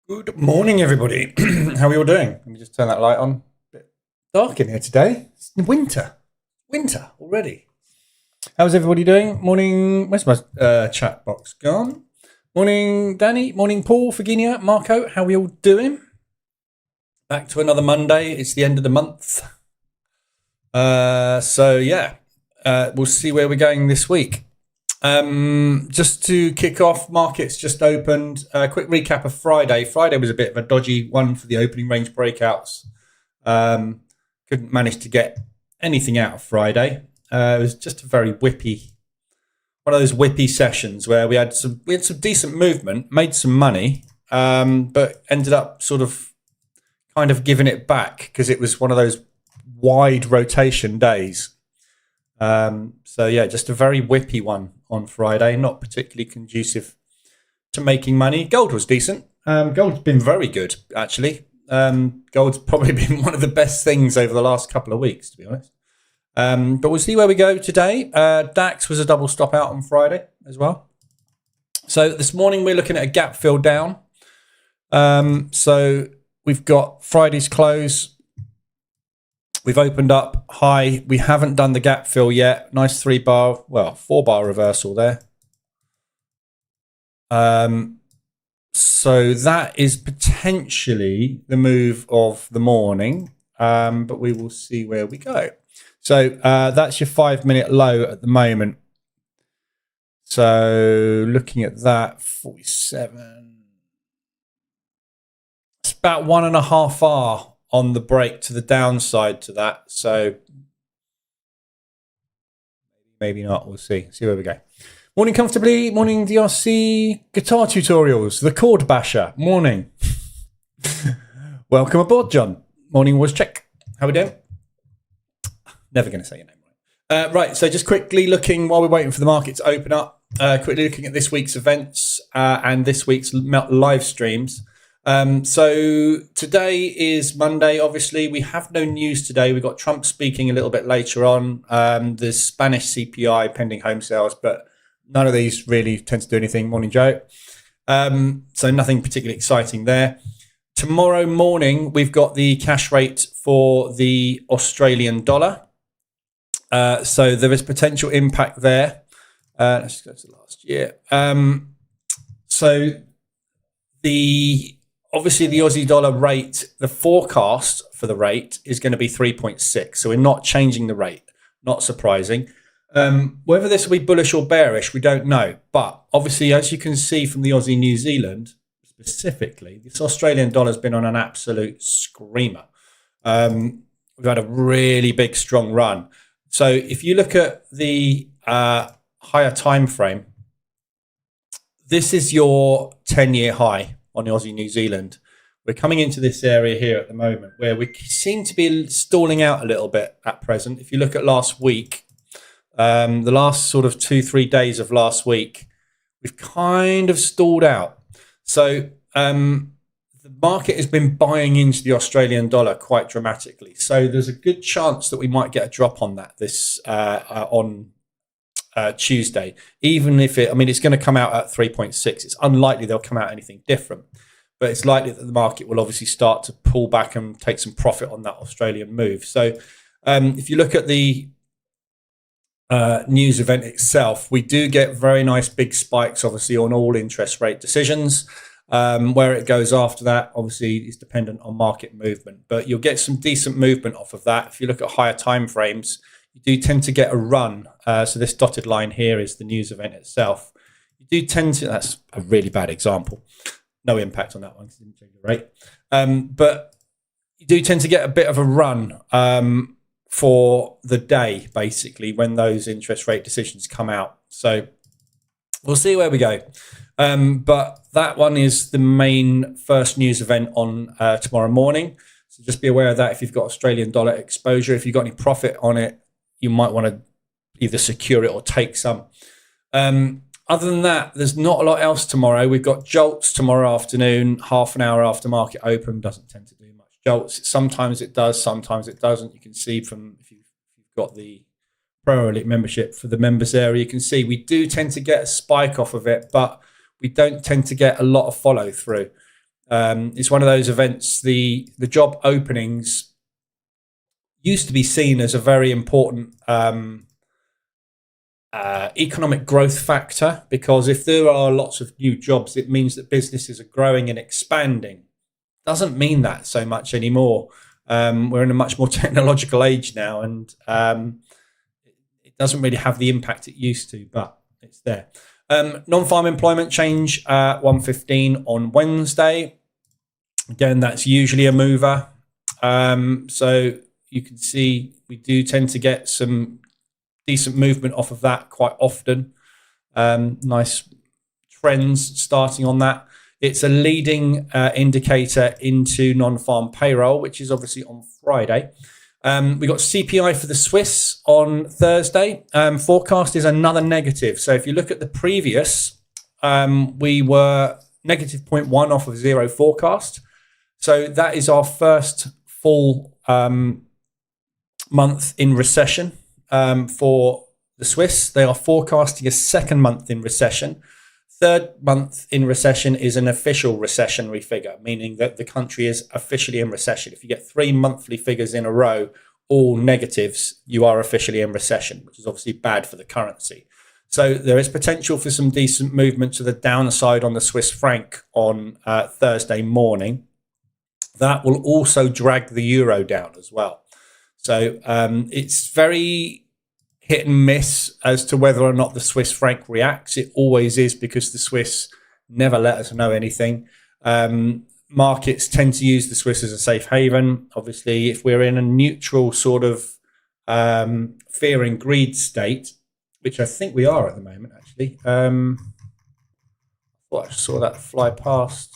Good morning, everybody. How are we all doing? Let me just turn that light on. A bit dark in here today. It's winter. Winter already. How's everybody doing? Morning. Where's my chat box gone? Morning, Danny. Morning, Paul, Virginia, Marco. How are we all doing? Back to another Monday. It's the end of the month. We'll see where we're going this week. Just to kick off, markets just opened. Quick recap of Friday. Friday was a bit of a dodgy one for the opening range breakouts. Couldn't manage to get anything out of Friday. It was just a very whippy, one of those whippy sessions where we had some decent movement, made some money, but ended up sort of kind of giving it back because it was one of those wide rotation days. Just a very whippy one on Friday, not particularly conducive to making money. Gold was decent. Gold's been very good, actually. Gold's probably been one of the best things over the last couple of weeks, to be honest. But we'll see where we go today. DAX was a double stop out on Friday as well. So this morning we're looking at a gap fill down. So we've got Friday's close. We've opened up high. We haven't done the gap fill yet. Nice 4-bar reversal there. So that is potentially the move of the morning, but we will see where we go. So that's your 5-minute low at the moment. So looking at that, 47. It's about 1.5 R on the break to the downside to that. So maybe not. We'll see. See where we go. Morning comfortably. Morning DRC guitar tutorials. The chord basher. Morning. Welcome aboard, John. Morning was check. How we doing? Never going to say your name right. Right. So just quickly looking while we're waiting for the market to open up. Quickly looking at this week's events and this week's live streams. So today is Monday. Obviously, we have no news today. We've got Trump speaking a little bit later on. There's Spanish CPI pending home sales, but none of these really tend to do anything. Morning, Joe. So nothing particularly exciting there. Tomorrow morning, we've got the cash rate for the Australian dollar. So there is potential impact there. Let's go to last year. Obviously, the Aussie dollar rate, the forecast for the rate is going to be 3.6. So we're not changing the rate. Not surprising. Whether this will be bullish or bearish, we don't know. But obviously, as you can see from the Aussie New Zealand, specifically, this Australian dollar has been on an absolute screamer. We've had a really big, strong run. So if you look at the higher time frame, this is your 10-year high on the Aussie New Zealand. We're coming into this area here at the moment where we seem to be stalling out a little bit at present. If you look at last week, the last sort of 2-3 days of last week, we've kind of stalled out. So the market has been buying into the Australian dollar quite dramatically. So there's a good chance that we might get a drop on that on Tuesday, even if it's going to come out at 3.6. It's unlikely they'll come out anything different, but it's likely that the market will obviously start to pull back and take some profit on that Australian move. So if you look at the news event itself, we do get very nice big spikes, obviously, on all interest rate decisions. Where it goes after that, obviously, is dependent on market movement, but you'll get some decent movement off of that. If you look at higher time frames, you do tend to get a run. So this dotted line here is the news event itself. You do tend to, that's a really bad example. No impact on that one because it didn't change the rate. But you do tend to get a bit of a run for the day, basically, when those interest rate decisions come out. So we'll see where we go. But that one is the main first news event on tomorrow morning. So just be aware of that if you've got Australian dollar exposure. If you've got any profit on it, you might want to either secure it or take some. Other than that, there's not a lot else tomorrow. We've got Jolts tomorrow afternoon, half an hour after market open. Doesn't tend to do much. Jolts, sometimes it does, sometimes it doesn't. You can see from if you've got the Pro Elite membership for the members area, you can see we do tend to get a spike off of it, but we don't tend to get a lot of follow through. It's one of those events. The job openings used to be seen as a very important economic growth factor, because if there are lots of new jobs, it means that businesses are growing and expanding. Doesn't mean that so much anymore. We're in a much more technological age now, and it doesn't really have the impact it used to, but it's there. Non-farm employment change 1:15 on Wednesday. Again, that's usually a mover. So you can see we do tend to get some decent movement off of that quite often. Nice trends starting on that. It's a leading indicator into non-farm payroll, which is obviously on Friday. We got CPI for the Swiss on Thursday. Forecast is another negative. So if you look at the previous, we were negative 0.1 off of zero forecast. So that is our first full month in recession for the Swiss. They are forecasting a second month in recession. Third month in recession is an official recessionary figure, meaning that the country is officially in recession. If you get 3 monthly figures in a row, all negatives, you are officially in recession, which is obviously bad for the currency. So there is potential for some decent movement to the downside on the Swiss franc on Thursday morning. That will also drag the euro down as well. So it's very hit and miss as to whether or not the Swiss franc reacts. It always is, because the Swiss never let us know anything. Markets tend to use the Swiss as a safe haven. Obviously, if we're in a neutral sort of fear and greed state, which I think we are at the moment, actually. I saw that fly past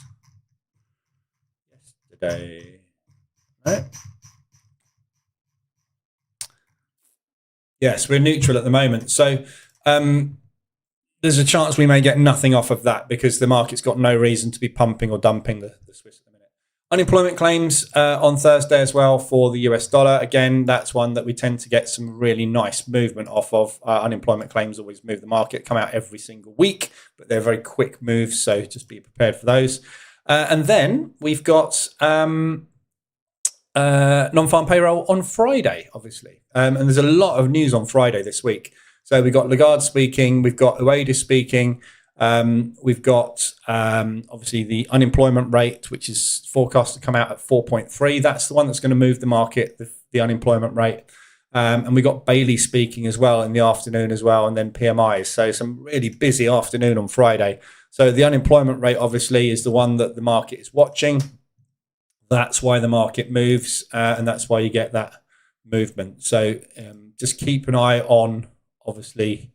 yesterday. No? Yes, we're neutral at the moment. So there's a chance we may get nothing off of that, because the market's got no reason to be pumping or dumping the Swiss at the minute. Unemployment claims on Thursday as well for the US dollar. Again, that's one that we tend to get some really nice movement off of. Unemployment claims always move the market, come out every single week, but they're very quick moves, so just be prepared for those. And then we've got non-farm payroll on Friday, obviously. And there's a lot of news on Friday this week. So we've got Lagarde speaking, we've got Ueda speaking, we've got obviously the unemployment rate, which is forecast to come out at 4.3. That's the one that's going to move the market, the unemployment rate. And we got Bailey speaking as well in the afternoon as well, and then PMIs. So some really busy afternoon on Friday. So the unemployment rate obviously is the one that the market is watching. That's why the market moves, and that's why you get that movement. So just keep an eye on, obviously,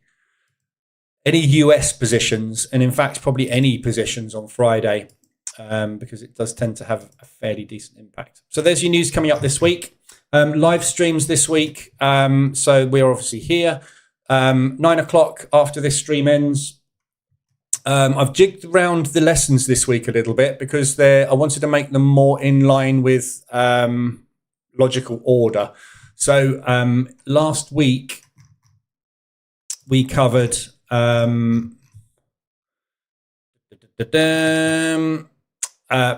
any US positions, and in fact, probably any positions on Friday, because it does tend to have a fairly decent impact. So there's your news coming up this week. Live streams this week. So we're obviously here. 9 o'clock after this stream ends. I've jigged around the lessons this week a little bit, because I wanted to make them more in line with logical order. So last week we covered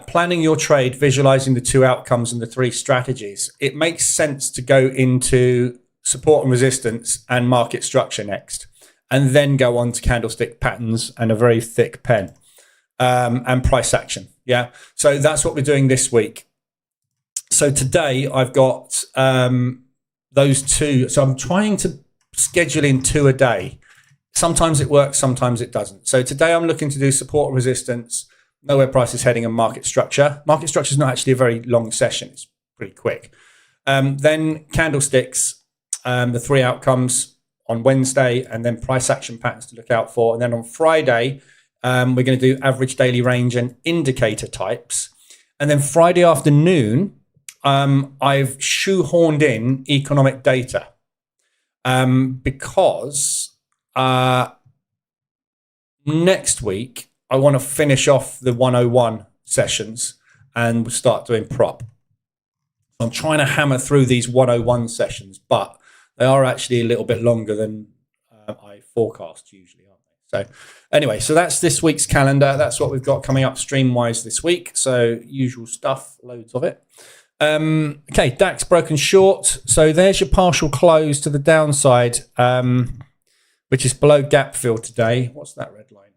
planning your trade, visualizing the 2 outcomes and the 3 strategies. It makes sense to go into support and resistance and market structure next, and then go on to candlestick patterns and a very thick pen, and price action. Yeah. So that's what we're doing this week. So today I've got those 2. So I'm trying to schedule in 2 a day. Sometimes it works, sometimes it doesn't. So today I'm looking to do support and resistance, know where price is heading, and market structure. Market structure is not actually a very long session. It's pretty quick. Then candlesticks, the 3 outcomes on Wednesday, and then price action patterns to look out for. And then on Friday, we're going to do average daily range and indicator types. And then Friday afternoon, I've shoehorned in economic data, because next week, I want to finish off the 101 sessions and we'll start doing prop. I'm trying to hammer through these 101 sessions, but they are actually a little bit longer than I forecast usually, aren't they? So anyway, so that's this week's calendar. That's what we've got coming up stream-wise this week. So usual stuff, loads of it. Okay, DAX broken short. So there's your partial close to the downside, which is below gap fill today. What's that red line?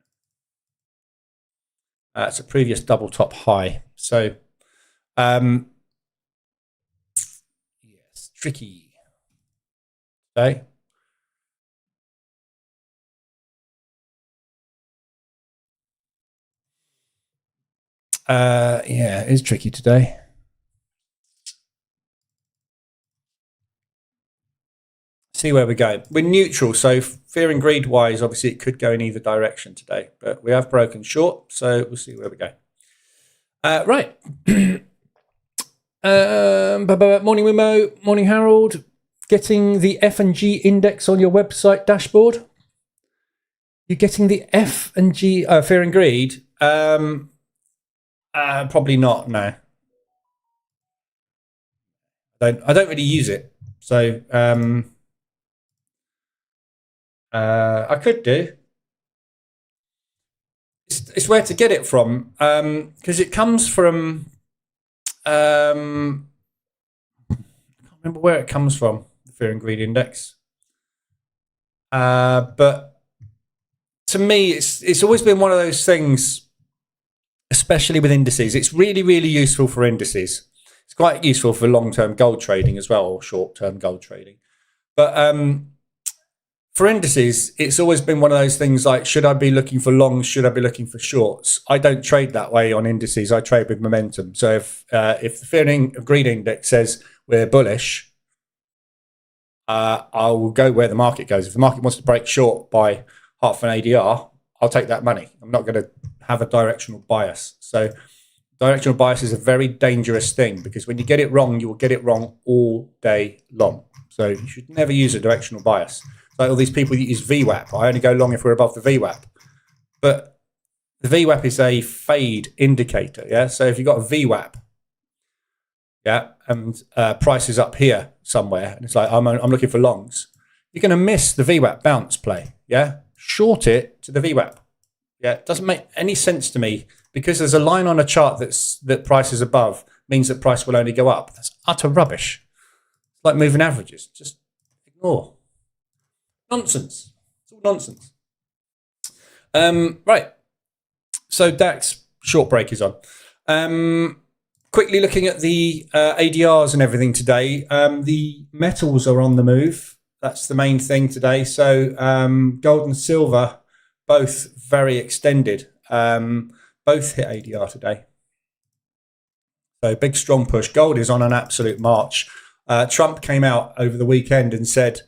It's a previous double top high. So, yes, tricky. Okay. Yeah, it is tricky today. See where we go. We're neutral, so fear and greed wise, obviously it could go in either direction today, but we have broken short, so we'll see where we go. Right. Morning, Wimo. Morning, Harold. Getting the F&G index on your website dashboard? You're getting the F&G fear and greed? Probably not. No, I don't really use it, so I could do. It's where to get it from, because it comes from. I can't remember where it comes from. The fear and greed index, but to me, it's always been one of those things. Especially with indices, it's really, really useful for indices. It's quite useful for long-term gold trading as well, or short-term gold trading. But for indices, it's always been one of those things like, should I be looking for longs? Should I be looking for shorts? I don't trade that way on indices. I trade with momentum. So if the fear and greed index says we're bullish, I will go where the market goes. If the market wants to break short by half an ADR, I'll take that money. I'm not going to have a directional bias. So directional bias is a very dangerous thing, because when you get it wrong, you will get it wrong all day long. So you should never use a directional bias. Like all these people that use VWAP. I only go long if we're above the VWAP. But the VWAP is a fade indicator. Yeah. So if you've got a VWAP, yeah, and price is up here somewhere, and it's like I'm looking for longs, you're going to miss the VWAP bounce play. Yeah. Short it to the VWAP. Yeah, it doesn't make any sense to me, because there's a line on a chart that price is above means that price will only go up. That's utter rubbish. It's like moving averages. Just ignore. Nonsense. It's all nonsense. Right. So DAX short break is on. Quickly looking at the ADRs and everything today. The metals are on the move. That's the main thing today. So gold and silver, both very extended. Both hit ADR today. So big, strong push. Gold is on an absolute march. Trump came out over the weekend and said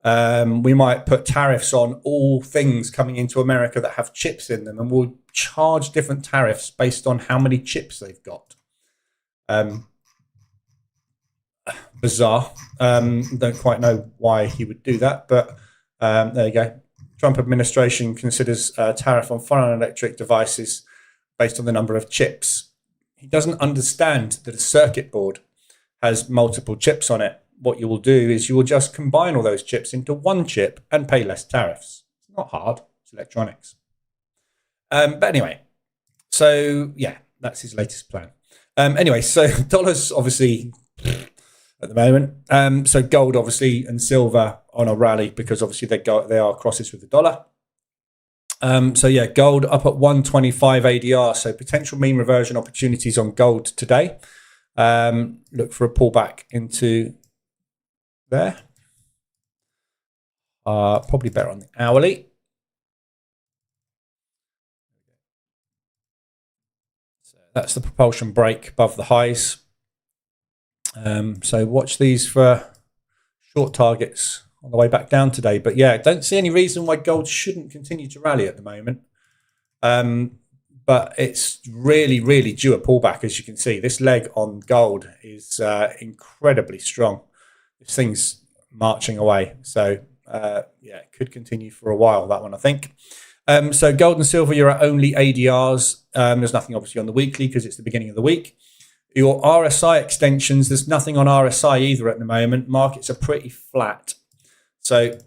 we might put tariffs on all things coming into America that have chips in them, and we'll charge different tariffs based on how many chips they've got. Bizarre. Don't quite know why he would do that, but there you go. Trump administration considers a tariff on foreign electric devices based on the number of chips. He doesn't understand that a circuit board has multiple chips on it. What you will do is you will just combine all those chips into one chip and pay less tariffs. It's not hard. It's electronics. But anyway, so yeah, that's his latest plan. Anyway, so dollars obviously at the moment. So gold obviously and silver on a rally, because obviously they are crosses with the dollar. So yeah, gold up at 125 ADR. So potential mean reversion opportunities on gold today. Look for a pullback into there. Probably better on the hourly. So that's the propulsion break above the highs. So watch these for short targets on the way back down today. But yeah, don't see any reason why gold shouldn't continue to rally at the moment. But it's really, really due a pullback, as you can see. This leg on gold is incredibly strong. This thing's marching away. So yeah, it could continue for a while, that one, I think. So gold and silver, you're at only ADRs. There's nothing obviously on the weekly because it's the beginning of the week. Your RSI extensions, there's nothing on RSI either at the moment. Markets are pretty flat. So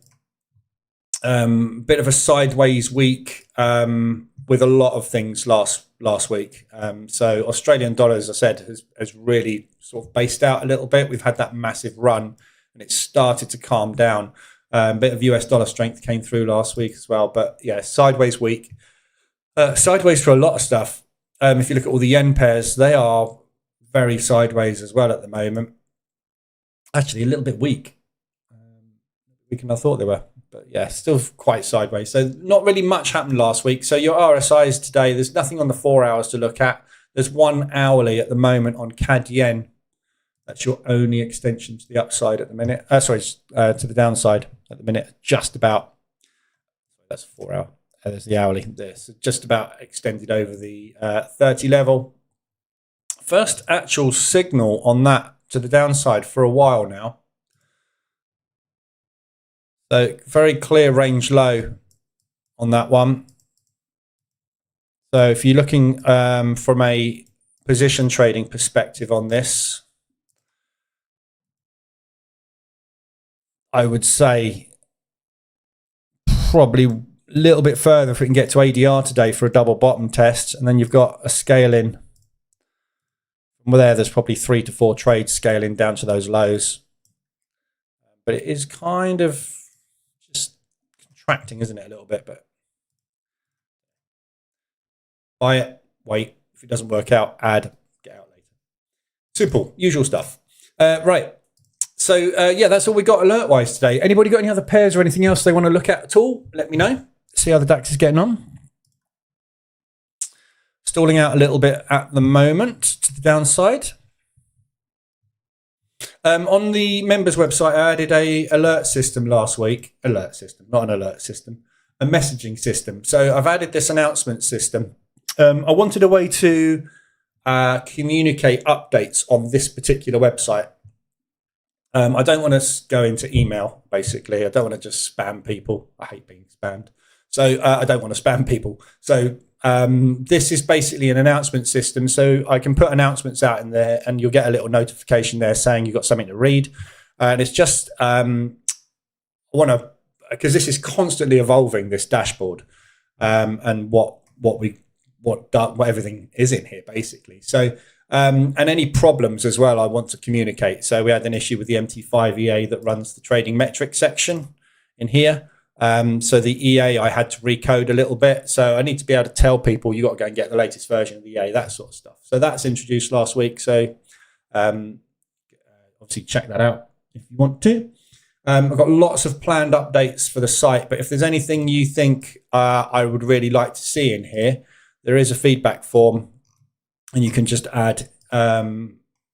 Bit of a sideways week with a lot of things last week. So Australian dollar, as I said, has really sort of based out a little bit. We've had that massive run and it started to calm down. Bit of US dollar strength came through last week as well. But yeah, sideways week. Sideways for a lot of stuff. If you look at all the yen pairs, they are very sideways as well at the moment. Actually, a little bit weak. Weaker than I thought they were. But yeah, still quite sideways. So not really much happened last week. So your RSIs today, there's nothing on the 4 hours to look at. There's 1 hourly at the moment on CAD yen. That's your only extension to the upside at the minute. To the downside at the minute. Just about. That's 4 hour. There's the hourly. This just about extended over the 30 level. First actual signal on that to the downside for a while now. So very clear range low on that one. So if you're looking from a position trading perspective on this, I would say probably a little bit further if we can get to ADR today for a double bottom test. And then you've got a scale in. From there's probably 3 to 4 trades scaling down to those lows. But it is kind of contracting, isn't it, a little bit? But buy it, wait. If it doesn't work out, add, get out later. Simple, usual stuff. Right. So yeah, that's all we got alert wise today. Anybody got any other pairs or anything else they want to look at all? Let me know. See how the DAX is getting on. Stalling out a little bit at the moment to the downside. On the members website, I added a alert system last week. Alert system, not an alert system, a messaging system. So I've added this announcement system. I wanted a way to communicate updates on this particular website. I don't want to go into email, basically. I don't want to just spam people. I hate being spammed. So I don't want to spam people. So this is basically an announcement system. So I can put announcements out in there and you'll get a little notification there saying you've got something to read. And it's just, I want to, because this is constantly evolving, this dashboard, and what everything is in here, basically. So, and any problems as well, I want to communicate. So we had an issue with the MT5 EA that runs the trading metrics section in here. So the EA I had to recode a little bit. So I need to be able to tell people you got to go and get the latest version of the EA, that sort of stuff. So that's introduced last week. So obviously check that out if you want to. I've got lots of planned updates for the site, but if there's anything you think I would really like to see in here, there is a feedback form and you can just add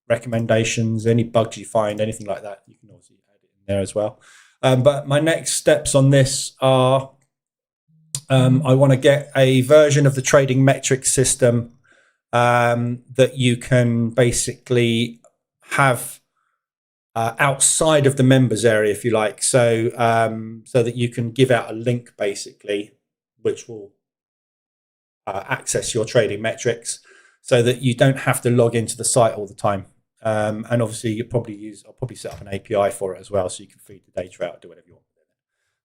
recommendations, any bugs you find, anything like that. You can also add it in there as well. But my next steps on this are I want to get a version of the trading metrics system that you can basically have outside of the members area, if you like. So so that you can give out a link, basically, which will access your trading metrics so that you don't have to log into the site all the time. And obviously I'll probably set up an API for it as well, so you can feed the data out, do whatever you want.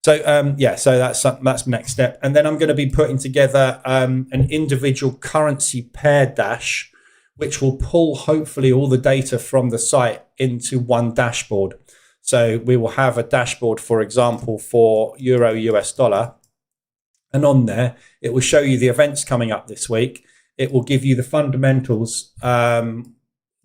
So yeah, so that's the next step. And then I'm going to be putting together an individual currency pair dash, which will pull hopefully all the data from the site into one dashboard. So we will have a dashboard, for example, for Euro US dollar. And on there, it will show you the events coming up this week. It will give you the fundamentals, the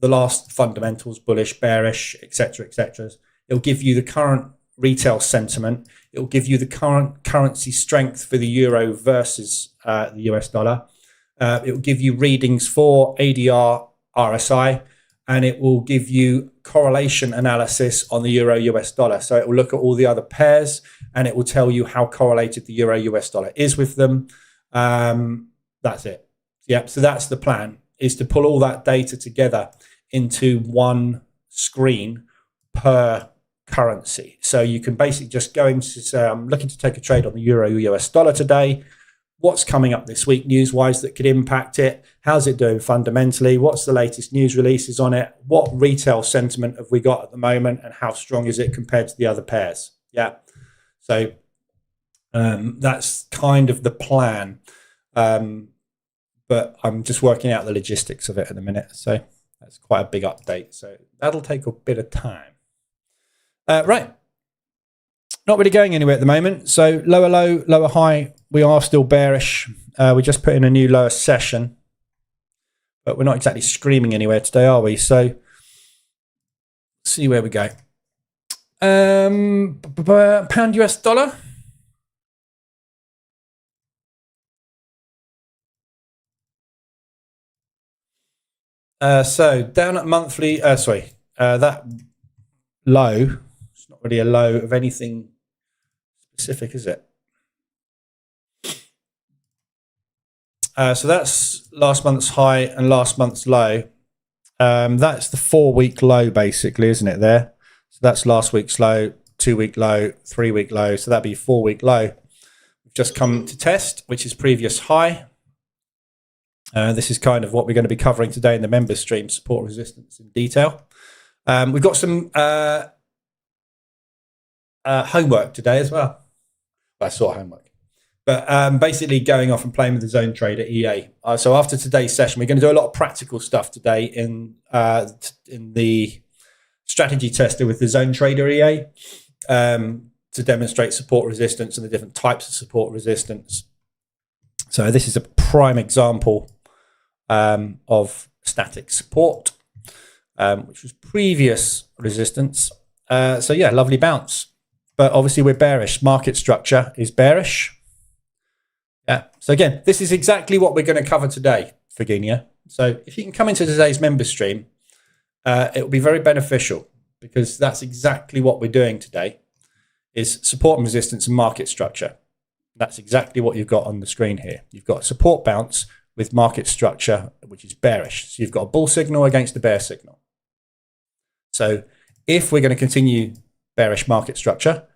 last fundamentals, bullish, bearish, etc., etc. It'll give you the current retail sentiment. It'll give you the current currency strength for the euro versus the US dollar. It will give you readings for ADR, RSI, and it will give you correlation analysis on the euro US dollar. So it will look at all the other pairs and it will tell you how correlated the euro US dollar is with them. That's it. Yep. So that's the plan, is to pull all that data together into one screen per currency. So you can basically just go into say, I'm looking to take a trade on the euro US dollar today. What's coming up this week news-wise that could impact it? How's it doing fundamentally? What's the latest news releases on it? What retail sentiment have we got at the moment? And how strong is it compared to the other pairs? Yeah. So That's kind of the plan. But I'm just working out the logistics of it at the minute. So that's quite a big update. So that'll take a bit of time. Right. Not really going anywhere at the moment. So lower low, lower high. We are still bearish. We just put in a new lower session. But we're not exactly screaming anywhere today, are we? So let's see where we go. Pound US dollar. So down at monthly, that low, it's not really a low of anything specific, is it? So that's last month's high and last month's low. That's the 4-week low, basically, isn't it there? So that's last week's low, 2-week low, 3-week low. So that'd be 4-week low. We've just come to test, which is previous high. This is kind of what we're going to be covering today in the members stream, support resistance in detail. We've got some homework today as well. I saw homework. But basically going off and playing with the zone trader EA. So after today's session, we're going to do a lot of practical stuff today in the strategy tester with the zone trader EA to demonstrate support resistance and the different types of support resistance. So this is a prime example of static support, which was previous resistance. So yeah, lovely bounce. But obviously we're bearish. Market structure is bearish. Yeah. So again, this is exactly what we're going to cover today, Virginia. So if you can come into today's member stream, it will be very beneficial because that's exactly what we're doing today is support and resistance and market structure. That's exactly what you've got on the screen here. You've got a support bounce with market structure, which is bearish. So you've got a bull signal against a bear signal. So if we're going to continue bearish market structure,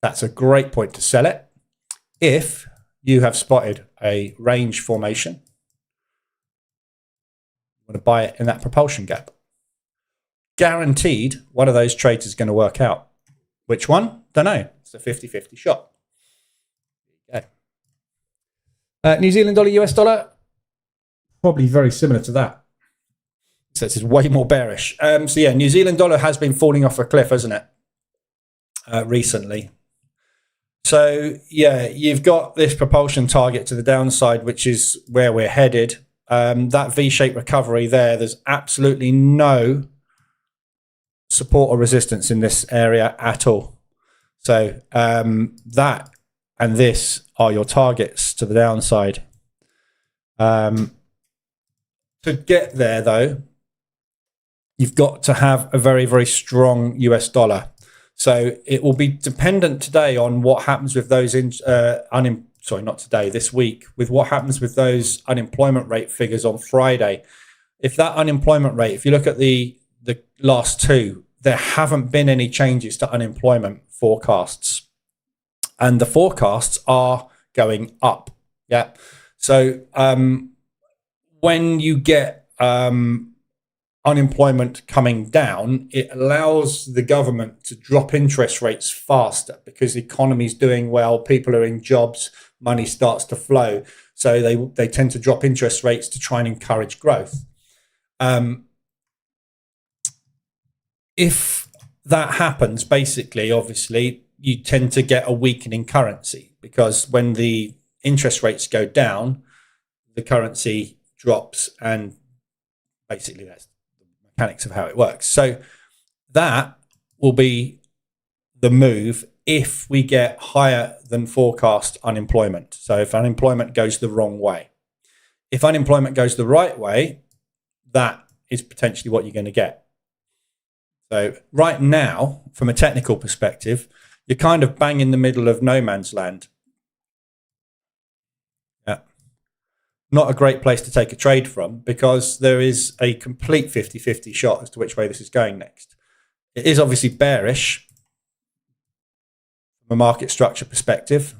that's a great point to sell it. If you have spotted a range formation, you want to buy it in that propulsion gap. Guaranteed one of those trades is going to work out. Which one? Don't know. It's a 50-50 shot. Okay. New Zealand dollar, US dollar, probably very similar to that. So this is way more bearish. So yeah, New Zealand dollar has been falling off a cliff, hasn't it? Recently. So yeah, you've got this propulsion target to the downside, which is where we're headed. That V-shaped recovery there, there's absolutely no support or resistance in this area at all. So that and this are your targets to the downside. To get there, though, you've got to have a very, very strong US dollar. So it will be dependent today on what happens with those this week, with what happens with those unemployment rate figures on Friday. If that unemployment rate, if you look at the last two, there haven't been any changes to unemployment forecasts. And the forecasts are going up. Yeah. So when you get unemployment coming down, it allows the government to drop interest rates faster because the economy is doing well, people are in jobs, money starts to flow. So they tend to drop interest rates to try and encourage growth. If that happens, basically, obviously, you tend to get a weakening currency because when the interest rates go down, the currency drops, and basically that's mechanics of how it works. So that will be the move if we get higher than forecast unemployment. So if unemployment goes the wrong way. If unemployment goes the right way, that is potentially what you're going to get. So right now, from a technical perspective, you're kind of bang in the middle of no man's land. Yeah. Not a great place to take a trade from because there is a complete 50-50 shot as to which way this is going next. It is obviously bearish from a market structure perspective.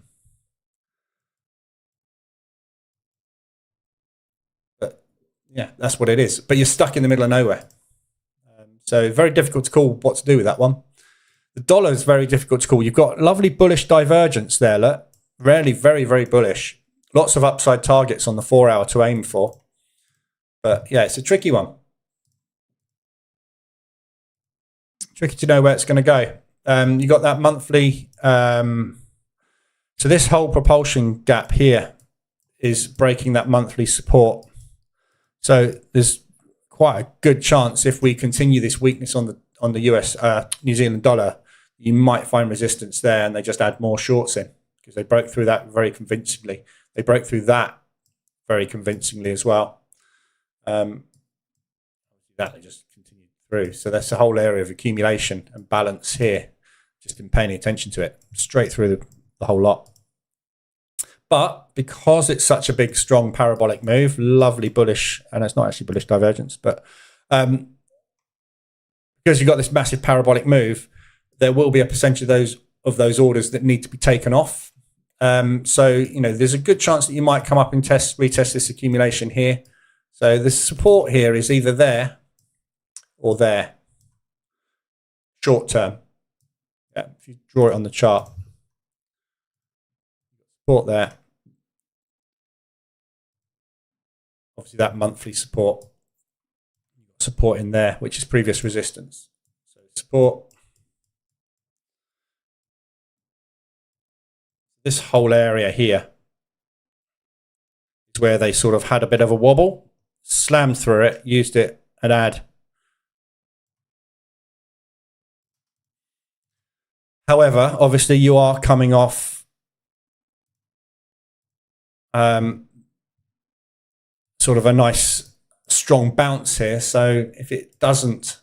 But yeah, that's what it is. But you're stuck in the middle of nowhere. So very difficult to call what to do with that one. The dollar is very difficult to call. You've got lovely bullish divergence there, look. Really very, very bullish. Lots of upside targets on the 4 hour to aim for. But yeah, it's a tricky one. Tricky to know where it's going to go. You got that monthly. So this whole propulsion gap here is breaking that monthly support. So there's quite a good chance if we continue this weakness on the US New Zealand dollar, you might find resistance there, and they just add more shorts in because they broke through that very convincingly. They broke through that very convincingly as well. That they just continued through. So that's the whole area of accumulation and balance here. Just didn't pay any attention to it. Straight through the whole lot. But because it's such a big, strong parabolic move, lovely bullish, and it's not actually bullish divergence, but because you've got this massive parabolic move, there will be a percentage of those orders that need to be taken off. So, you know, there's a good chance that you might come up and retest this accumulation here. So the support here is either there or there, short term. Yeah, if you draw it on the chart, support there. Obviously that monthly support in there, which is previous resistance. So support. This whole area here is where they sort of had a bit of a wobble, slammed through it, used it and add. However, obviously you are coming off sort of a nice strong bounce here. So if it doesn't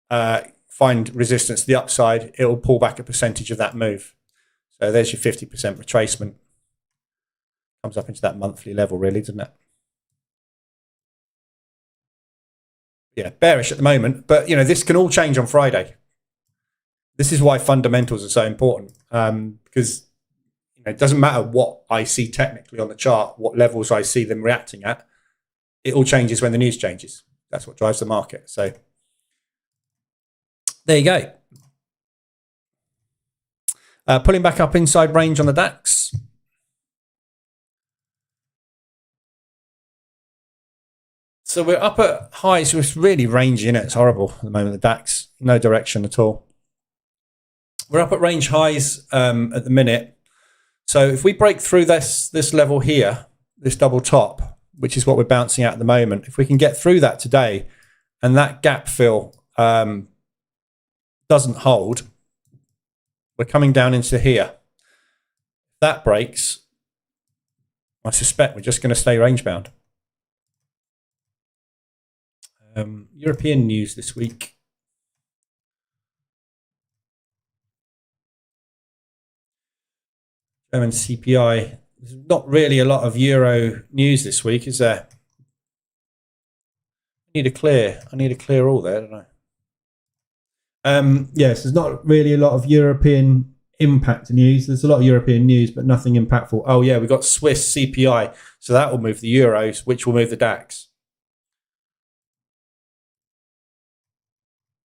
find resistance to the upside, it will pull back a percentage of that move. So there's your 50% retracement. Comes up into that monthly level, really, doesn't it? Yeah, bearish at the moment, but you know, this can all change on Friday. This is why fundamentals are so important, because you know, it doesn't matter what I see technically on the chart, what levels I see them reacting at. It all changes when the news changes. That's what drives the market. So there you go. Pulling back up inside range on the DAX. So we're up at highs. So it's really rangy, isn't it? It's horrible at the moment, the DAX. No direction at all. We're up at range highs at the minute. So if we break through this level here, this double top, which is what we're bouncing at the moment, if we can get through that today and that gap fill doesn't hold, we're coming down into here. If that breaks, I suspect we're just going to stay range bound. European news this week. German CPI. There's not really a lot of Euro news this week, is there? I need to clear all there, don't I? Yes, there's not really a lot of European impact news. There's a lot of European news, but nothing impactful. Oh yeah, we've got Swiss CPI, so that will move the euros, which will move the DAX.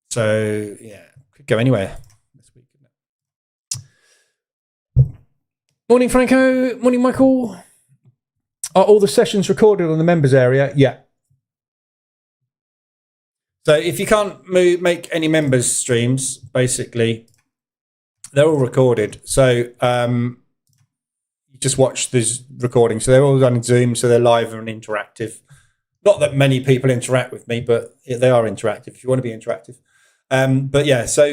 So yeah, could go anywhere this week. Morning, Franco. Morning, Michael. Are all the sessions recorded on the members area? Yeah. So if you can't make any members streams, basically, they're all recorded. So you just watch this recording. So they're all done in Zoom, so they're live and interactive. Not that many people interact with me, but they are interactive if you want to be interactive. But yeah, so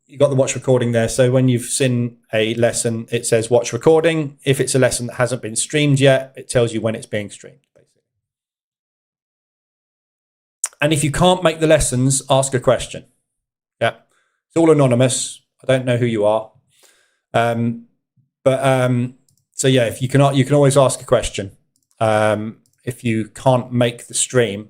you got the watch recording there. So when you've seen a lesson, it says watch recording. If it's a lesson that hasn't been streamed yet, it tells you when it's being streamed, basically. And if you can't make the lessons, ask a question. Yeah, it's all anonymous. I don't know who you are. So yeah, if you can always ask a question. If you can't make the stream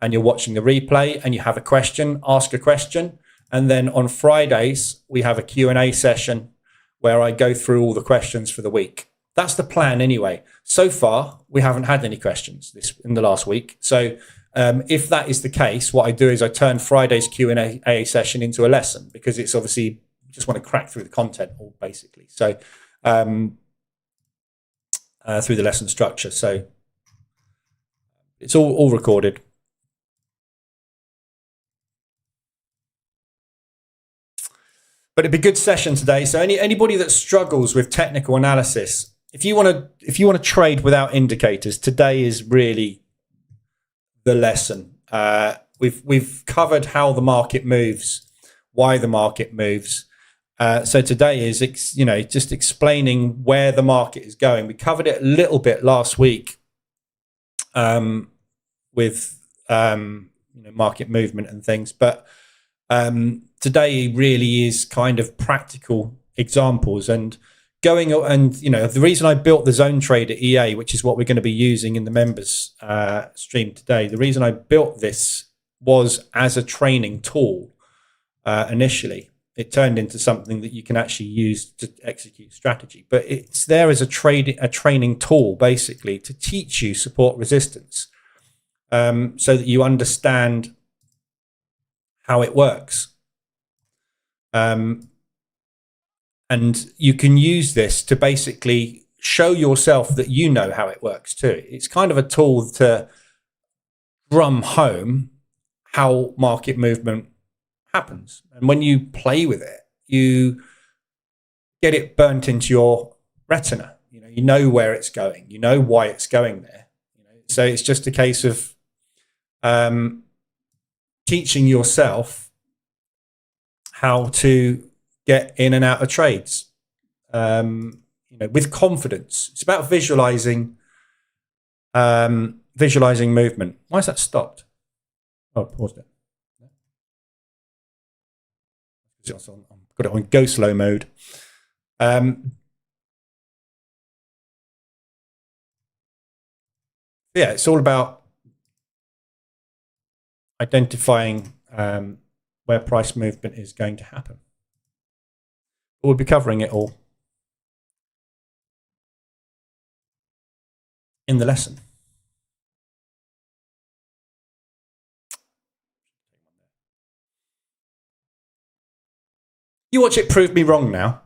and you're watching the replay and you have a question, ask a question. And then on Fridays, we have a Q&A session where I go through all the questions for the week. That's the plan anyway. So far, we haven't had any questions in the last week. So if that is the case, what I do is I turn Friday's Q&A session into a lesson, because it's obviously just want to crack through the content, all basically. So through the lesson structure. So it's all recorded. But it'd be a good session today. So anybody that struggles with technical analysis, if you want to trade without indicators, today is really the lesson. We've covered how the market moves, why the market moves. So today is just explaining where the market is going. We covered it a little bit last week with market movement and things, but today really is kind of practical examples and the reason I built the Zone Trader EA, which is what we're going to be using in the members stream today. The reason I built this was as a training tool. Initially, it turned into something that you can actually use to execute strategy, but it's there as a training tool, basically, to teach you support resistance, so that you understand how it works. And you can use this to basically show yourself that you know how it works too. It's kind of a tool to drum home how market movement happens. And when you play with it, you get it burnt into your retina. You know where it's going. You know why it's going there. So it's just a case of teaching yourself how to get in and out of trades, with confidence. It's about visualizing movement. Why is that stopped? Oh, paused it. I've got it on go slow mode. Yeah, it's all about identifying where price movement is going to happen. We'll be covering it all in the lesson. You watch it prove me wrong now.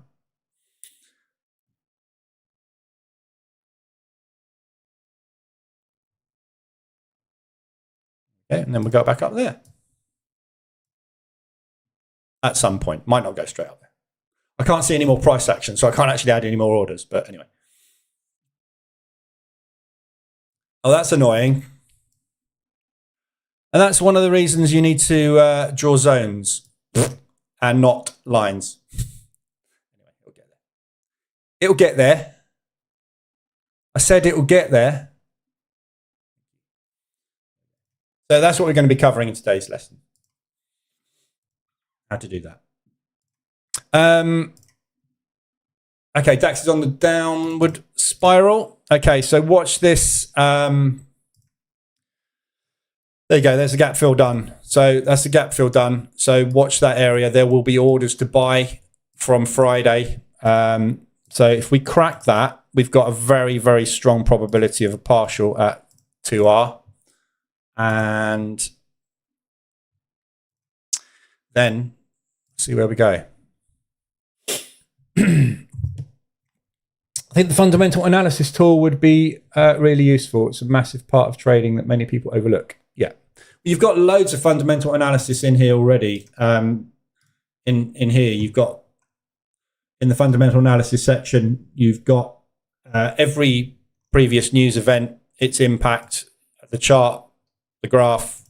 Okay, and then we go back up there. At some point, might not go straight up there. I can't see any more price action, so I can't actually add any more orders, but anyway. Oh, that's annoying. And that's one of the reasons you need to draw zones and not lines. Anyway, it'll get there. It'll get there. I said it will get there. So that's what we're going to be covering in today's lesson. How to do that. Okay, DAX is on the downward spiral. Okay, so watch this. There you go. There's a gap fill done. So that's the gap fill done. So watch that area. There will be orders to buy from Friday. So if we crack that, we've got a very, very strong probability of a partial at 2R. And then see where we go. I think the fundamental analysis tool would be really useful. It's a massive part of trading that many people overlook. Yeah. You've got loads of fundamental analysis in here already. In here, you've got, in the fundamental analysis section, you've got every previous news event, its impact, the chart, the graph,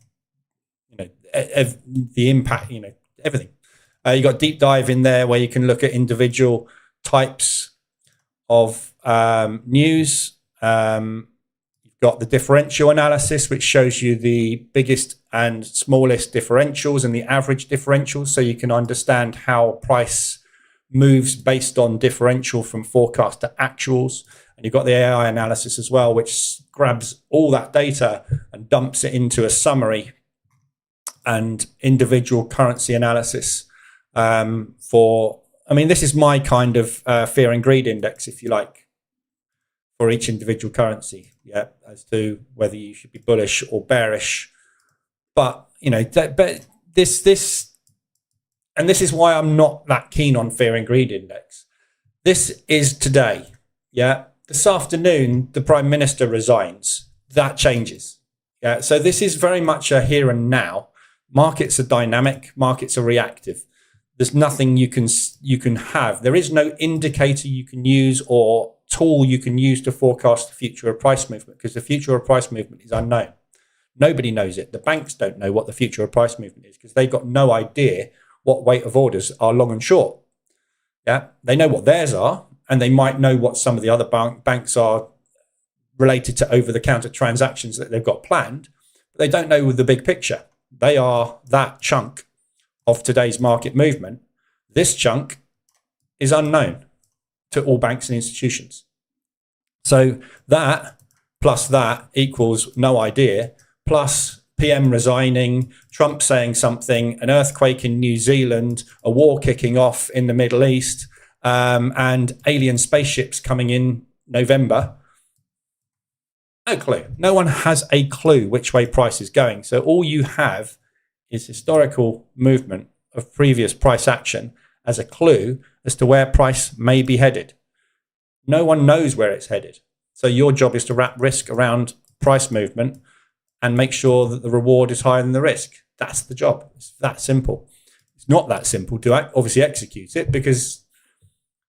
the impact, everything. You've got deep dive in there where you can look at individual types of news. You've got the differential analysis, which shows you the biggest and smallest differentials and the average differentials, so you can understand how price moves based on differential from forecast to actuals. And you've got the AI analysis as well, which grabs all that data and dumps it into a summary and individual currency analysis this is my kind of fear and greed index, if you like, for each individual currency, as to whether you should be bullish or bearish. But this and this is why I'm not that keen on fear and greed index. This is today. Yeah. This afternoon, the Prime Minister resigns. That changes. Yeah. So this is very much a here and now. Markets are dynamic. Markets are reactive. There's nothing you can have. There is no indicator you can use or tool you can use to forecast the future of price movement, because the future of price movement is unknown. Nobody knows it. The banks don't know what the future of price movement is because they've got no idea what weight of orders are long and short. Yeah, they know what theirs are, and they might know what some of the other banks are related to over-the-counter transactions that they've got planned, but they don't know the big picture. They are that chunk of today's market movement. This chunk is unknown to all banks and institutions. So that plus that equals no idea, plus PM resigning, Trump saying something, an earthquake in New Zealand, a war kicking off in the Middle East, and alien spaceships coming in November. No clue. No one has a clue which way price is going. So all you have is historical movement of previous price action as a clue as to where price may be headed. No one knows where it's headed. So your job is to wrap risk around price movement and make sure that the reward is higher than the risk. That's the job. It's that simple. It's not that simple to obviously execute it, because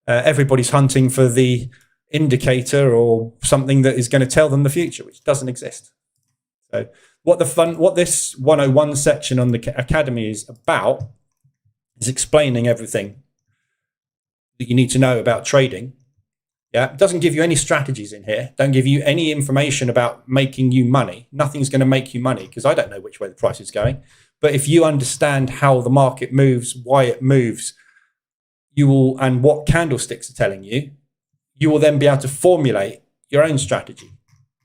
everybody's hunting for the indicator or something that is going to tell them the future, which doesn't exist. So what this 101 section on the Academy is about is explaining everything that you need to know about trading. Yeah, it doesn't give you any strategies in here. Don't give you any information about making you money. Nothing's going to make you money, because I don't know which way the price is going. But if you understand how the market moves, why it moves, you will, and what candlesticks are telling you, you will then be able to formulate your own strategy.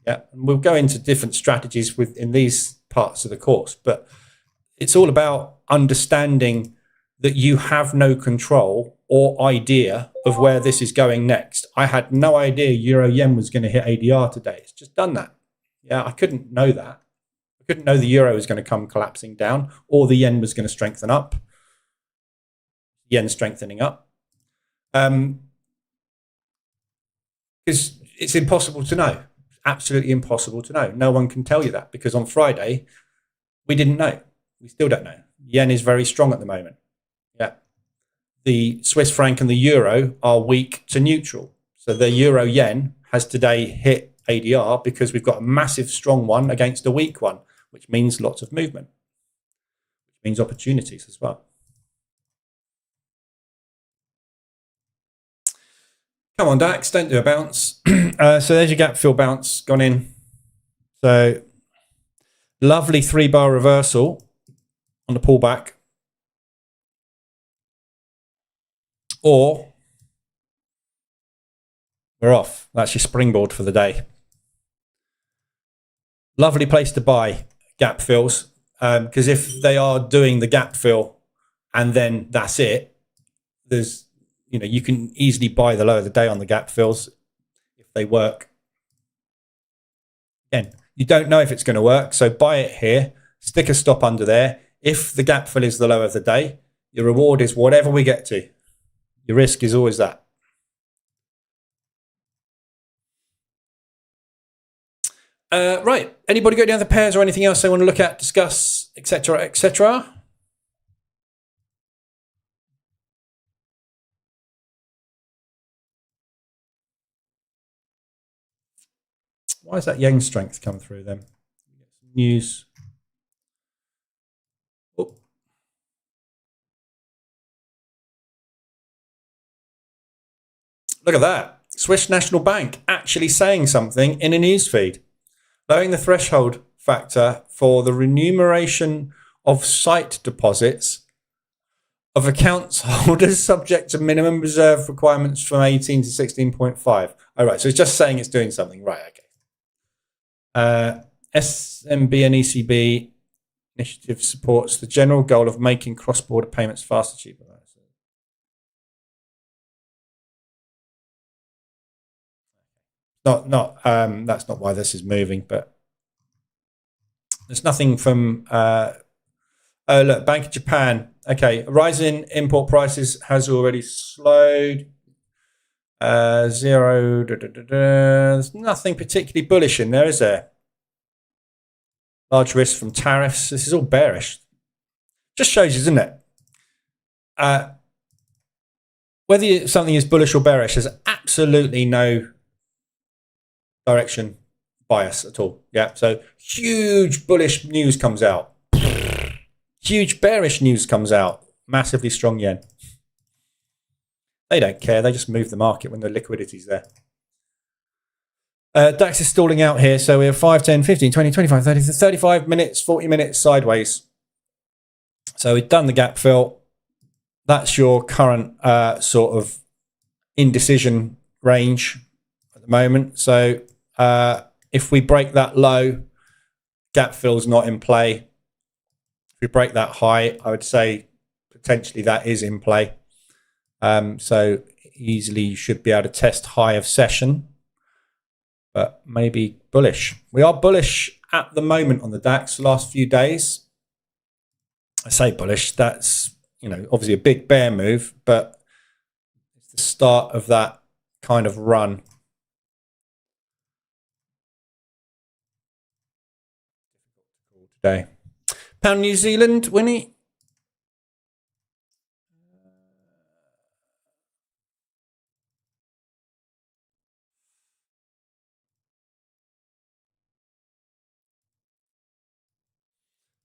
Yeah, and we'll go into different strategies in these parts of the course, but it's all about understanding that you have no control or idea of where this is going next. I had no idea Euro Yen was going to hit ADR today. It's just done that. Yeah, I couldn't know that. I couldn't know the Euro was going to come collapsing down, or the Yen was going to strengthen up. Yen strengthening up. Because it's impossible to know. Absolutely impossible to know. No one can tell you that, because on Friday, we didn't know. We still don't know. Yen is very strong at the moment. Yeah. The Swiss franc and the euro are weak to neutral. So the euro yen has today hit ADR because we've got a massive strong one against a weak one, which means lots of movement, which means opportunities as well. Come on, DAX, don't do a bounce. So there's your gap fill bounce gone in. So lovely 3-bar reversal on the pullback. Or we're off. That's your springboard for the day. Lovely place to buy gap fills, because if they are doing the gap fill and then that's it, there's, you can easily buy the low of the day on the gap fills if they work. Again, you don't know if it's going to work, so buy it here, stick a stop under there. If the gap fill is the low of the day, your reward is whatever we get to. Your risk is always that. Right. Anybody got any other pairs or anything else they want to look at, discuss, etc., etc.? Why is that yen strength come through then? News. Oh. Look at that. Swiss National Bank actually saying something in a news feed. Lowering the threshold factor for the remuneration of sight deposits of accounts holders subject to minimum reserve requirements from 18 to 16.5. All right, so it's just saying it's doing something. Right, okay. SMB and ECB initiative supports the general goal of making cross-border payments faster, cheaper. That's not why this is moving, but there's nothing from Oh, look, Bank of Japan. Okay, rising import prices has already slowed. Zero. There's nothing particularly bullish in there, is there? Large risk from tariffs. This is all bearish. Just shows you, doesn't it? Whether something is bullish or bearish, there's absolutely no direction bias at all. Yeah. So huge bullish news comes out. Huge bearish news comes out. Massively strong yen. They don't care. They just move the market when the liquidity's there. DAX is stalling out here. So we have 5, 10, 15, 20, 25, 30, 35 minutes, 40 minutes sideways. So we've done the gap fill. That's your current sort of indecision range at the moment. So if we break that low, gap fill's not in play. If we break that high, I would say potentially that is in play. So easily you should be able to test high of session, but maybe bullish. We are bullish at the moment on the DAX the last few days. I say bullish, that's, you know, obviously a big bear move, but it's the start of that kind of run. Today. Pound New Zealand, Winnie.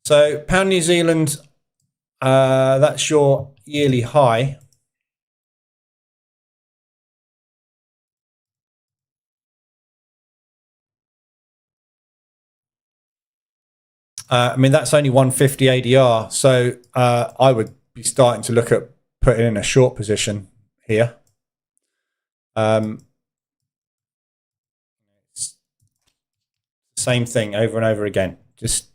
So Pound New Zealand, that's your yearly high. I mean, that's only 150 ADR. So I would be starting to look at putting in a short position here. Same thing over and over again. Just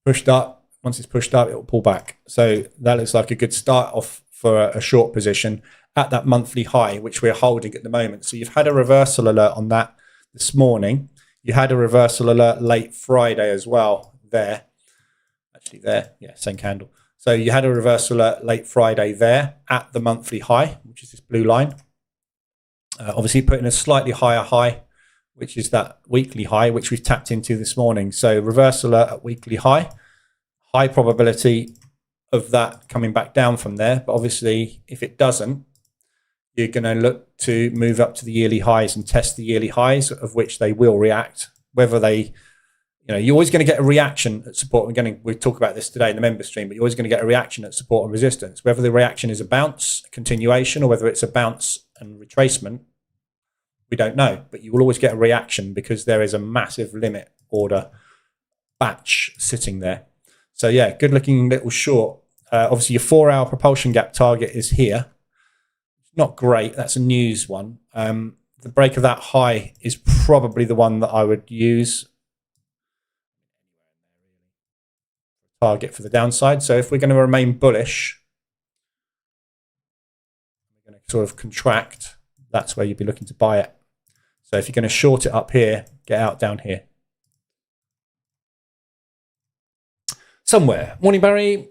pushed up. Once it's pushed up, it will pull back. So that looks like a good start off for a short position at that monthly high, which we're holding at the moment. So you've had a reversal alert on that this morning. You had a reversal alert late Friday as well there. Actually there, yeah, same candle. So you had a reversal alert late Friday there at the monthly high, which is this blue line. Obviously putting a slightly higher high, which is that weekly high, which we've tapped into this morning. So reversal alert at weekly high. High probability of that coming back down from there. But obviously, if it doesn't, you're going to look to move up to the yearly highs and test the yearly highs, of which they will react. Whether they, you know, you're always going to get a reaction at support. We'll talk about this today in the member stream, but you're always going to get a reaction at support and resistance. Whether the reaction is a bounce, a continuation, or whether it's a bounce and retracement, we don't know. But you will always get a reaction because there is a massive limit order batch sitting there. So yeah, good looking little short. Obviously your 4-hour propulsion gap target is here. Not great. That's a news one. The break of that high is probably the one that I would use. Target for the downside. So if we're going to remain bullish, we're going to sort of contract. That's where you'd be looking to buy it. So if you're going to short it up here, get out down here. Somewhere. Morning, Barry.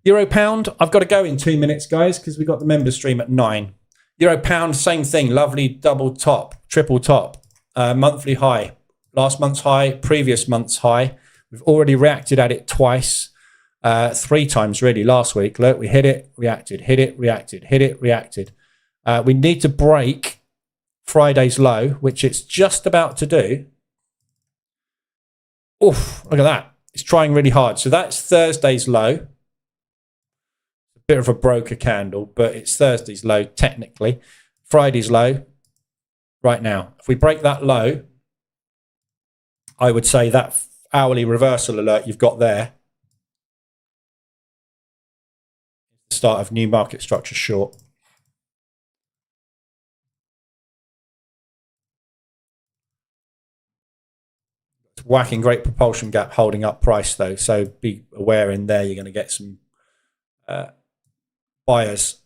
Euro pound. I've got to go in 2 minutes, guys, because we've got the member stream at 9. Euro pound, same thing. Lovely double top, triple top. Monthly high. Last month's high, previous month's high. We've already reacted at it twice. 3 times, really, last week. Look, we hit it, reacted, hit it, reacted, hit it, reacted. We need to break Friday's low, which it's just about to do. Oof, look at that. It's trying really hard. So that's Thursday's low. A bit of a broker candle, but it's Thursday's low technically. Friday's low right now. If we break that low, I would say that hourly reversal alert you've got there, start of new market structure short. It's whacking great propulsion gap holding up price though. So be aware in there you're going to get some buyers.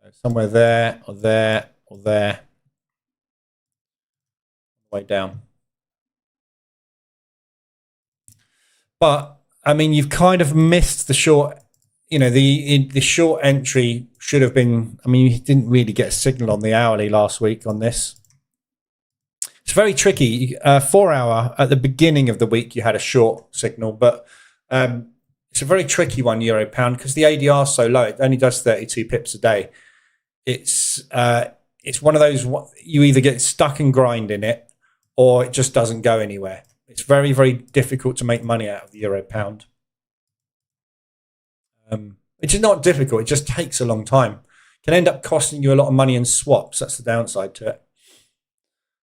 So somewhere there or there or there. way down. But I mean, you've kind of missed the short. You know, the short entry should have been. I mean, you didn't really get a signal on the hourly last week on this. It's very tricky. 4 hour at the beginning of the week, you had a short signal, but it's a very tricky one, euro pound, because the ADR is so low. It only does 32 pips a day. It's one of those, you either get stuck and grind in it, or it just doesn't go anywhere. It's very, very difficult to make money out of the euro pound. Which is not difficult. It just takes a long time. It can end up costing you a lot of money in swaps. That's the downside to it.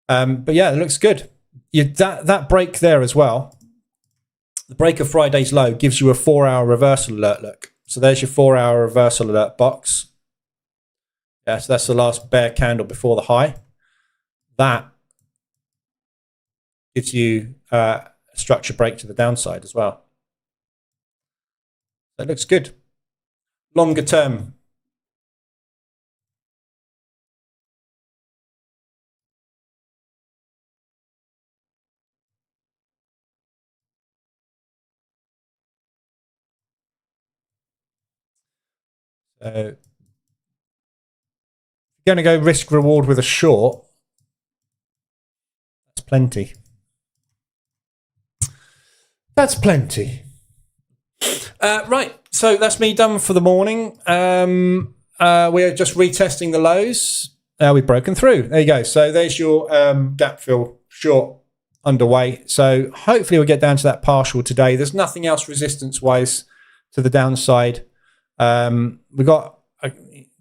But yeah, it looks good. That break there as well. The break of Friday's low gives you a 4 hour reversal alert look. So there's your 4 hour reversal alert box. Yeah, so that's the last bear candle before the high. That gives you a structure break to the downside as well. That looks good. Longer term. So if you're going to go risk reward with a short, that's plenty. That's plenty. Right, so that's me done for the morning. We're just retesting the lows. We've broken through. There you go. So there's your gap fill short underway. So hopefully we'll get down to that partial today. There's nothing else resistance-wise to the downside. There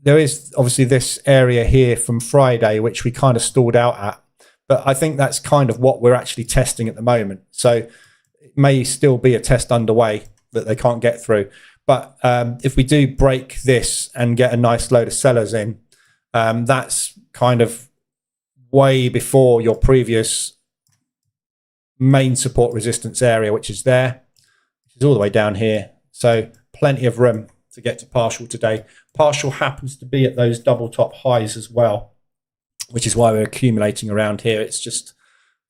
is obviously this area here from Friday, which we kind of stalled out at. But I think that's kind of what we're actually testing at the moment. So it may still be a test underway that they can't get through. But if we do break this and get a nice load of sellers in, that's kind of way before your previous main support resistance area, which is there, which is all the way down here. So plenty of room to get to partial today. Partial happens to be at those double top highs as well, which is why we're accumulating around here. It's just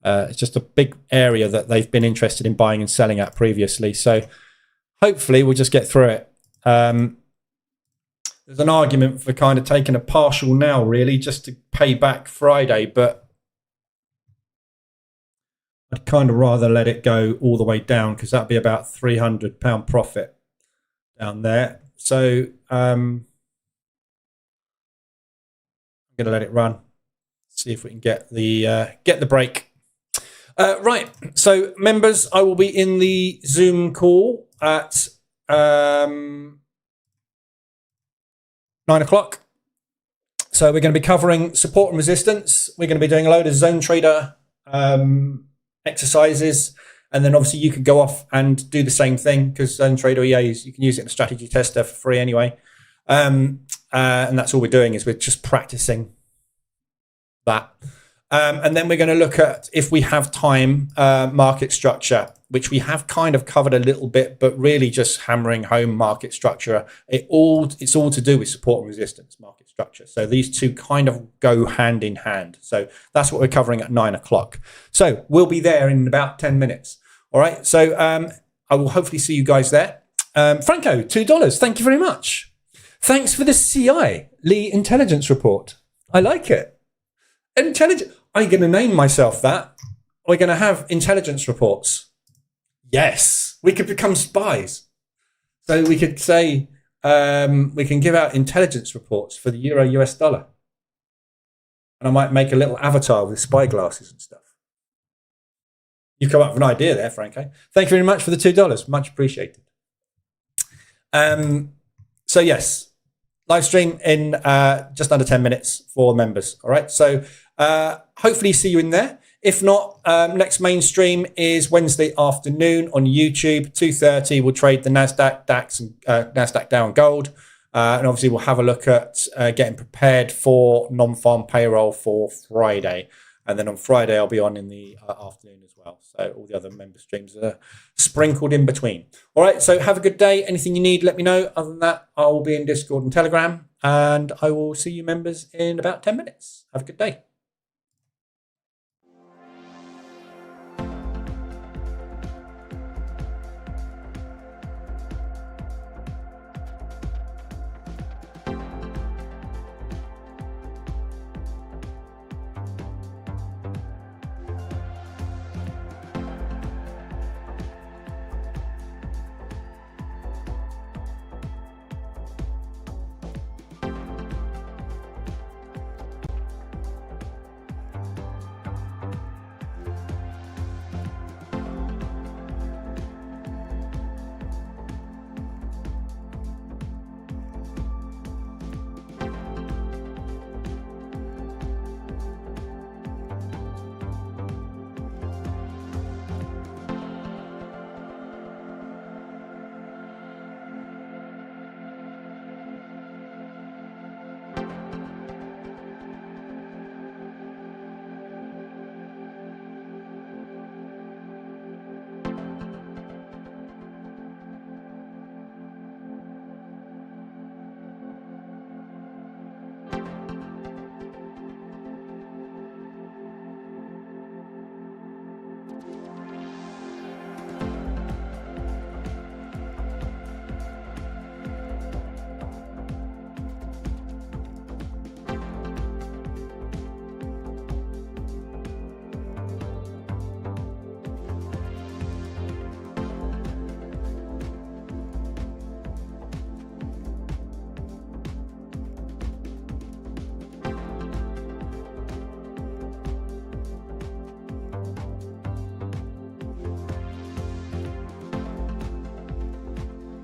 a big area that they've been interested in buying and selling at previously. So hopefully we'll just get through it. There's an argument for kind of taking a partial now, really, just to pay back Friday, but I'd kind of rather let it go all the way down, because that'd be about £300 profit down there. So I'm going to let it run, see if we can get the break. Right, so members, I will be in the Zoom call at 9 o'clock. So we're going to be covering support and resistance. We're going to be doing a load of zone trader exercises, and then obviously you can go off and do the same thing, because zone trader EAs, you can use it in a strategy tester for free anyway. And that's all we're doing, is we're just practicing that. And then we're going to look at, if we have time, market structure, which we have kind of covered a little bit, but really just hammering home market structure. It's all to do with support and resistance, market structure. So these two kind of go hand in hand. So that's what we're covering at 9 o'clock. So we'll be there in about 10 minutes. All right. So I will hopefully see you guys there. Franco, $2. Thank you very much. Thanks for the CI, Lee Intelligence Report. I like it. Intelligence. I'm going to name myself that. We're going to have intelligence reports. Yes, we could become spies. So we could say, we can give out intelligence reports for the euro US dollar. And I might make a little avatar with spy glasses and stuff. You come up with an idea there, Franco. Thank you very much for the $2. Much appreciated. So yes, live stream in just under 10 minutes for members. All right. So hopefully see you in there. If not, next mainstream is Wednesday afternoon on YouTube, 2:30. We'll trade the NASDAQ, DAX, and NASDAQ Dow and Gold. And obviously we'll have a look at getting prepared for non-farm payroll for Friday. And then on Friday, I'll be on in the afternoon as well. So all the other member streams are sprinkled in between. All right, so have a good day. Anything you need, let me know. Other than that, I will be in Discord and Telegram. And I will see you members in about 10 minutes. Have a good day.